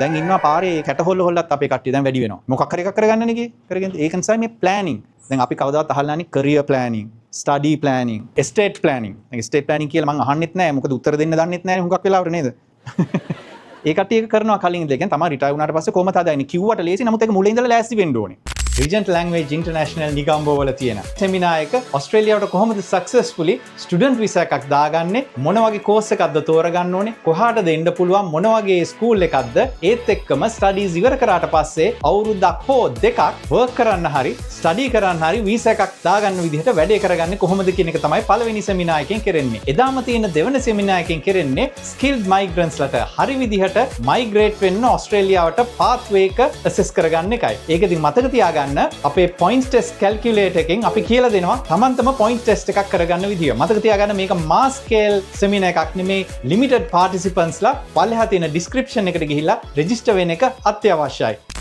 දැන් ඉන්නවා පාරේ කැටහොල්ල හොල්ලත් අපේ කට්ටිය දැන් වැඩි වෙනවා. මොකක් හරි එකක් කරගන්නනේ කියේ. කරගෙන ඒක නිසා මේ ප්ලෑනින්. දැන් අපි කවදාවත් අහලා නැණි career planning, study planning, estate planning. දැන් එස්ටේට් ප්ලෑනින් කියලා මම අහන්නෙත් නැහැ. මොකද උත්තර දෙන්න දන්නෙත් නැහැ හුඟක් වෙලාවට නේද? ඒ කට්ටිය ඒක කරනවා කලින් ඉඳලා. කියන්නේ තමයි රිටයර් වුණාට පස්සේ කොහමද හදාන්නේ කිව්වට ලේසි. නමුත් ඒක මුලින් ඉඳලා ලෑස්ති වෙන්න ඕනේ. Regent Language International නිගම්බෝ වල තියෙන සෙමිනාර් එක ඕස්ට්‍රේලියාවට කොහොමද සක්සස්ෆුලි ස්ටුඩන්ට් විසා එකක් දාගන්නේ මොන වගේ කෝස් එකක්ද තෝරගන්න ඕනේ කොහාටද එන්න පුළුවන් මොන වගේ ස්කූල් එකක්ද ඒත් එක්කම ස්ටඩීස් ඉවර කරාට පස්සේ අවුරුද්දක් හෝ දෙකක් වර්ක් කරන්න හරි ස්ටඩි කරන්න හරි වීසා එකක් දාගන්න විදිහට වැඩේ කරගන්නේ කොහොමද කියන එක තමයි පළවෙනි සෙමිනාර් එකෙන් කරන්නේ. එදාම තියෙන දෙවෙනි සෙමිනාර් එකෙන් කරන්නේ skilled migrants ලට හරි විදිහට මයිග්‍රේට් වෙන්න ඕස්ට්‍රේලියාවට pathway එක assess කරගන්න එකයි. ඒක ඉතින් මතක තියාගන්න අපේ points test calculator එකෙන් අපි කියලා දෙනවා තමන්ටම points test එකක් කරගන්න විදිය. මතක තියාගන්න මේක mass scale seminar එකක් නෙමේ limited participants ලා පල්ලෙහා තියෙන description එකට ගිහිල්ලා register වෙන එක අත්‍යවශ්‍යයි.